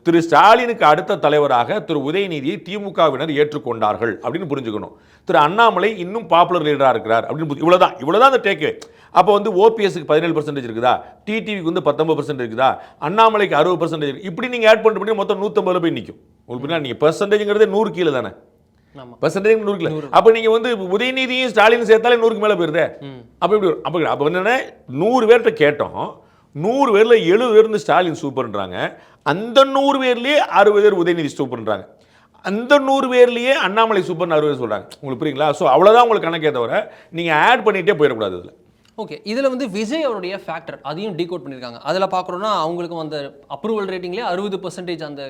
திரு ஸ்டாலினுக்கு அடுத்த தலைவராக திரு உதயநிதியை திமுகவினர் ஏற்றுக்கொண்டார்கள் அப்படின்னு புரிஞ்சுக்கணும். திரு அண்ணாமலை இன்னும் பாப்புலர் லீடராக இருக்கிறார் அப்படின்னு இவ்வளோதான் அந்த டேக்அவே. அப்போ வந்து ஓபிஎஸ்க்கு 17% இருக்குதா, டிடிவிக்கு வந்து 19% இருக்குதா, அண்ணாமலைக்கு 60% இருக்கு. இப்படி நீங்கள் ஆட் பண்ணுற மொத்தம் 150 போய் நிற்கும். உங்களுக்கு நீங்கள் பெர்சன்டேஜ்ங்கிறதே 100 கீழே தானே, பெர்சன்டேஜ் 100 கீழே. அப்போ நீங்கள் வந்து உதயநிதியும் ஸ்டாலின் சேர்த்தாலே 100க்கு மேலே போயிருதே. அப்போ இப்படி அப்போ என்னென்ன 100 பேர்கிட்ட கேட்டோம், 100 பேரில் 70 பேர் வந்து ஸ்டாலின் சூப்பர்ன்றாங்க, அந்த 100 பேர்லேயே 60 பேர் உதயநிதி சூப்பர்ன்றாங்க, அந்த 100 பேர்லேயே அண்ணாமலை சூப்பர்னு 60 பேர் சொல்கிறாங்க. உங்களுக்கு புரியுங்களா? ஸோ அவ்வளோதான் உங்களுக்கு கணக்கே தவிர நீங்கள் ஆட் பண்ணிகிட்டே போயிடக்கூடாது. இதில் ஓகே, இதில் வந்து விஜய் அவருடைய ஃபேக்டர் அதையும் டீகோட் பண்ணியிருக்காங்க. அதில் பார்க்குறோன்னா அவங்களுக்கு அந்த அப்ரூவல் ரேட்டிங்லேயே 60% அந்த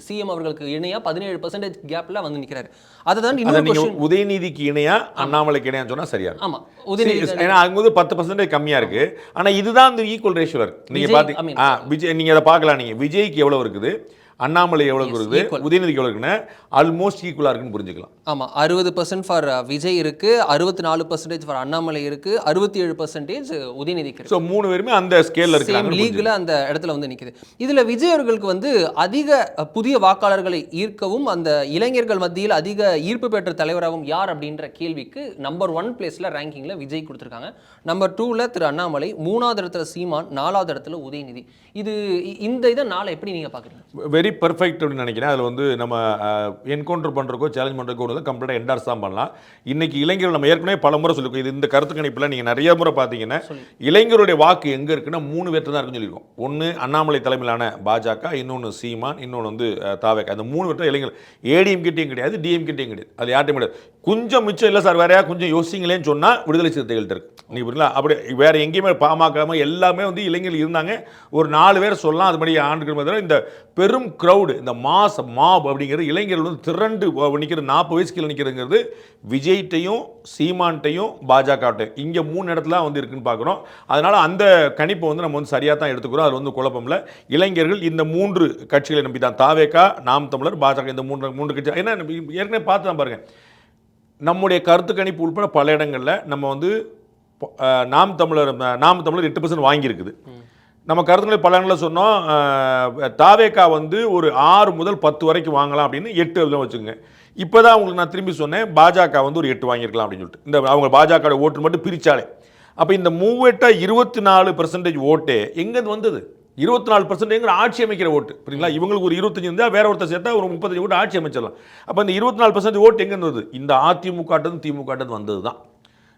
சிஎம் அவர்களுக்கு இணையாக 17% கேப்பில் வந்து நிற்கிறாரு. அதை தான் இன்னும் உதயநிதிக்கு இணையாக அண்ணாமலைக்கு இணையான்னு சொன்னால் சரியா? ஆமாம், உதயநிதி ஏன்னா அங்கே வந்து 10% கம்மியாக இருக்குது. ஆனால் இதுதான் இந்த ஈக்குவல் ரேஷியோ இருக்குது. நீங்கள் பார்த்தீங்க விஜய், நீங்கள் அதை பார்க்கலாம். நீங்கள் விஜய்க்கு எவ்வளோ இருக்குது, அண்ணாமலை எவ்வளோ இருக்குது, உதயநிதிக்கு எவ்வளோ இருக்குன்னு ஆல்மோஸ்ட் ஈக்குவலாக இருக்குன்னு புரிஞ்சுக்கலாம். ஆமாம், 60% ஃபார் விஜய் இருக்குது, 64% ஃபார் அண்ணாமலை இருக்குது, 67% உதயநிதிக்கு. ஸோ 3 பேருமே அந்த ஸ்கேலில் இருக்காங்க, லீகில் அந்த இடத்துல வந்து நிற்குது. இதில் விஜய் அவர்களுக்கு வந்து அதிக புதிய வாக்காளர்களை ஈர்க்கவும் அந்த இளைஞர்கள் மத்தியில் அதிக ஈர்ப்பு பெற்ற தலைவராகவும் யார் அப்படின்ற கேள்விக்கு நம்பர் 1 பிளேஸில் ரேங்கிங்கில் விஜய் கொடுத்துருக்காங்க. நம்பர் 2ல் திரு அண்ணாமலை, 3வது இடத்துல சீமான், 4வது இடத்துல உதயநிதி. இந்த இதை நாளை எப்படி நீங்கள் பார்க்குறீங்க? வெரி பர்ஃபெக்ட் அப்படின்னு நினைக்கிறேன். அதில் வந்து நம்ம என்கவுண்டர் பண்ணுறக்கோ சேலஞ்ச் பண்ணுறக்கோ வந்து கம்ப்ளீட்டாக என்டார்ஸ் தான் பண்ணலாம். இன்றைக்கி இளைஞர்கள் நம்ம ஏற்கனவே பல முறை சொல்லியிருக்கோம். இது இந்த கருத்து கணிப்பில் நீங்கள் நிறைய முறை பார்த்தீங்கன்னா இளைஞருடைய வாக்கு எங்கே இருக்குன்னா 3 பேர்த்து தான் இருக்குன்னு சொல்லியிருக்கோம். ஒன்று அண்ணாமலை தலைமையிலான பாஜக, இன்னொன்று சீமான், இன்னொன்று வந்து தாவேக. அந்த 3 பேர்த்து இளைஞர்கள் ஏடிஎம் கிட்டேயும் கிடையாது, டிஎம் கிட்டேயும் கிடையாது. அது யார்ட்டையும் கிடையாது. கொஞ்சம் மிச்சம் இல்லை சார், வேறையா கொஞ்சம் யோசிங்களேன்னு சொன்னால் விடுதலை சிறுத்தைகள்ட்ட இருக்குது. நீங்கள் புரியல? அப்படி வேறு எங்கேயுமே பாமக எல்லாமே வந்து இளைஞர்கள் இருந்தாங்க. ஒரு 4 பேர் சொல்லலாம். அது மாதிரி ஆண்டுகள் மாதிரி இந்த பெரும் க்ரௌடு, இந்த மாப் அப்படிங்கிறது இளைஞர்கள் வந்து திரண்டு நிற்கிற 40 வயசு கீழே நிற்கிறதுங்கிறது விஜய்ட்டையும் சீமான்ட்டையும் பாஜகட்டையும் இங்கே 3 இடத்துல வந்து இருக்குன்னு பார்க்குறோம். அதனால் அந்த கணிப்பை வந்து நம்ம வந்து சரியாக தான் எடுத்துக்கிறோம். அது வந்து குழப்பம் இல்லை. இளைஞர்கள் இந்த 3 கட்சிகளை நம்பி தான், தாவேகா, நாம் தமிழர், பாஜக, இந்த 3 கட்சி. ஏன்னா ஏற்கனவே பார்த்து தான் பாருங்கள், நம்முடைய கருத்து கணிப்பு உட்பட பல இடங்களில் நம்ம வந்து நாம் தமிழர் 8% வாங்கியிருக்குது. நம்ம கருத்துக்களை பல இடங்களில் சொன்னோம். தாவேகா வந்து ஒரு 6 முதல் 10 வரைக்கும் வாங்கலாம் அப்படின்னு 8 வச்சுக்கோங்க. இப்போ தான் உங்களுக்கு நான் திரும்பி சொன்னேன், பாஜக வந்து ஒரு 8 வாங்கியிருக்கலாம் அப்படின்னு சொல்லிட்டு. இந்த அவங்க பாஜக ஓட்டு மட்டும் பிரித்தாலே அப்போ இந்த 24% ஓட்டே எங்கேருந்து வந்தது? 24% ஆட்சி அமைக்கிற ஓட்டு. புரியுங்களா? இவங்களுக்கு ஒரு 25 இருந்தால் வேற ஒருத்தர் சேர்த்தா ஒரு 35 ஓட்டு ஆட்சி அமைச்சிடலாம். அப்போ இந்த 24% ஓட்டு எங்கேருந்து வருது? இந்த அதிமுகட்டது திமுகட்டது வந்தது தான்.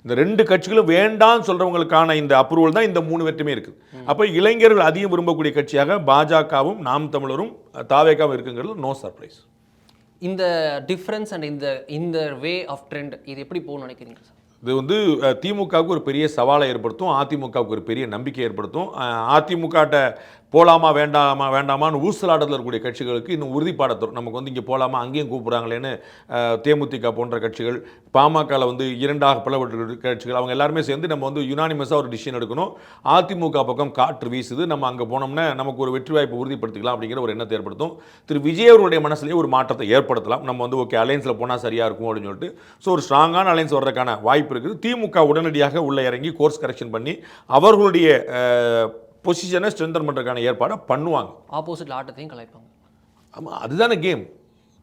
இந்த 2 கட்சிகளும் வேண்டாம் சொல்றவங்களுக்கான இந்த அப்ரூவல் தான் இந்த 3 வெற்றியுமே இருக்குது. அப்போ இளைஞர்கள் அதிகம் விரும்பக்கூடிய கட்சியாக பாஜகவும் நாம் தமிழரும் தாவேகாவும் இருக்குங்கிறது நோ சர்ப்ரைஸ். இந்த டிஃப்ரென்ஸ் அண்ட் இந்த வே ஆஃப் ட்ரெண்ட் இது எப்படி போகணும்னு நினைக்கிறீங்க சார்? இது வந்து திமுகவுக்கு ஒரு பெரிய சவாலை ஏற்படுத்தும், அதிமுகவுக்கு ஒரு பெரிய நம்பிக்கை ஏற்படுத்தும். அதிமுகட்ட போகலாமா வேண்டாமான்னு ஊசலாட்டத்தில் இருக்கக்கூடிய கட்சிகளுக்கு இன்னும் உறுதிப்பாட தரும். நமக்கு வந்து இங்கே போகலாமா அங்கேயும் கூப்பிட்றாங்களேன்னு தேமுதிக போன்ற கட்சிகள், பாமகவில் வந்து இரண்டாக பிளவுபட்ட கட்சிகள், அவங்க எல்லாருமே சேர்ந்து நம்ம வந்து யுனானிமஸாக ஒரு டிசிஷன் எடுக்கணும். அதிமுக பக்கம் காற்று வீசுது, நம்ம அங்கே போனோம்னா நமக்கு ஒரு வெற்றி வாய்ப்பு உறுதிப்படுத்திக்கலாம் அப்படிங்கிற ஒரு எண்ணத்தை ஏற்படுத்தும். திரு விஜய் அவருடைய மனசுலேயே ஒரு மாற்றத்தை ஏற்படுத்தலாம். நம்ம வந்து ஓகே அலையன்ஸில் போனால் சரியாக இருக்கும் அப்படின்னு சொல்லிட்டு ஒரு ஸ்ட்ராங்கான அலையன்ஸ் வர்றதுக்கான வாய்ப்பு இருக்குது. திமுக உடனடியாக உள்ளே இறங்கி கோர்ஸ் கரெக்ஷன் பண்ணி அவர்களுடைய பொசிஷனை ஸ்ட்ரென்தன் பண்ணுறதுக்கான ஏற்பாடை பண்ணுவாங்க. ஆப்போசிட்டில் ஆட்டத்தையும் கலைப்பாங்க. ஆமாம், அதுதானே கேம்.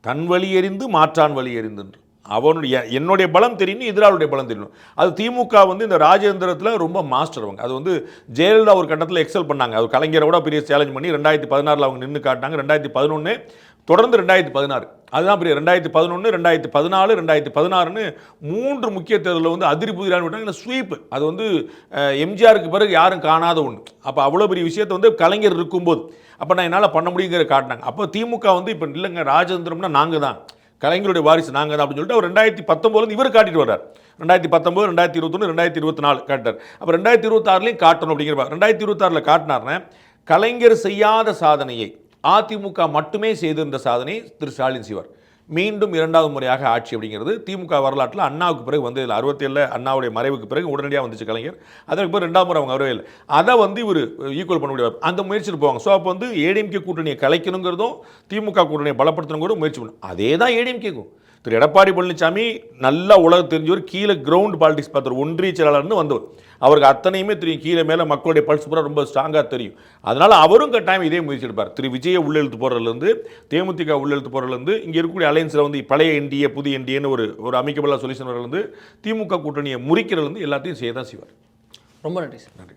தன் வழி எறிந்து மாற்றான் வழி எறிந்துன்று அவனுடைய என்னுடைய பலம் தெரியும், எதிராளுடைய பலம் தெரியணும். அது திமுக வந்து இந்த ராஜேந்திரத்தில் ரொம்ப மாஸ்டர். அவங்க அது வந்து ஜெயலலிதா ஒரு கட்டத்தில் எக்ஸல் பண்ணாங்க. அது கலைஞரை விட பெரிய சேலஞ்ச் பண்ணி 2016 அவங்க நின்று காட்டினாங்க. 2011 தொடர்ந்து 2016 அதுதான் பெரிய 2011 2014 2016ன்னு 3 முக்கிய தேர்தலில் வந்து அதிரி புதிரான்னு விட்டாங்க. ஸ்வீப் அது வந்து எம்ஜிஆருக்கு பிறகு யாரும் காணாத ஒன்று. அப்போ அவ்வளோ பெரிய விஷயத்தை வந்து கலைஞர் இருக்கும்போது அப்போ நான் என்னால் பண்ண முடியுங்கிற காட்டினாங்க. அப்போ திமுக வந்து இப்போ இல்லைங்க ராஜேந்திரம்னா நாங்கள் தான், கலைஞருடைய வாரிசு நாங்கள் தான் அப்படின்னு சொல்லிட்டு அவர் 2019 இவர் காட்டிட்டு வர்றார். 2019 2021 2024 காட்டார். அப்போ 2026லையும் காட்டணும் அப்படிங்கிற 2026 காட்டினார்னா கலைஞர் செய்யாத சாதனையை அதிமுக மட்டுமே செய்திருந்த சாதனை திரு ஸ்டாலின் செய்வார். மீண்டும் 2வது முறையாக ஆட்சி அப்படிங்கிறது திமுக வரலாற்றில் அண்ணாவுக்கு பிறகு வந்து 67 அண்ணாவுடைய மறைவுக்கு பிறகு உடனடியாக வந்துச்சு கலைஞர். அதற்கு பிறகு 2வது முறை அவங்க வரவே இல்லை. அதை வந்து இவர் ஈக்குவல் பண்ண முடியாது, அந்த முயற்சியில் போவாங்க. ஸோ அப்போ வந்து ஏடிஎம்கே கூட்டணியை கலைக்கணுங்கிறதும் திமுக கூட்டணியை பலப்படுத்தணுங்கிறதும் முயற்சி பண்ணும். அதே தான் ஏடிஎம்கேக்கும். திரு எடப்பாடி பழனிசாமி நல்லா உலகம் தெரிஞ்சவர், கீழே கிரவுண்ட் பாலிடிக்ஸ் பார்த்தவர், ஒன்றிய செயலாளர்னு வந்தவர். அவருக்கு அத்தனையுமே தெரியும், கீழே மேலே மக்களுடைய பல்ஸ் பூரா ரொம்ப ஸ்ட்ராங்காக தெரியும். அதனால் அவரும் கட்டாயம் இதே முயற்சி எடுப்பார். திரு விஜயை உள்ளெழுத்து போகிறதுலேருந்து, தேமுதிக உள்ளெழுத்து போகிறதுலேருந்து, இங்கே இருக்கக்கூடிய அலையன்ஸில் வந்து பழைய என்டிஏ புதிய என்டிஏன்னு ஒரு அமைக்கபல்லாக சொல்யூஷன் வரலேருந்து திமுக கூட்டணியை முறிக்கிறதுலேருந்து எல்லாத்தையும் செய்ய தான் செய்வார். ரொம்ப நன்றி சார். நன்றி.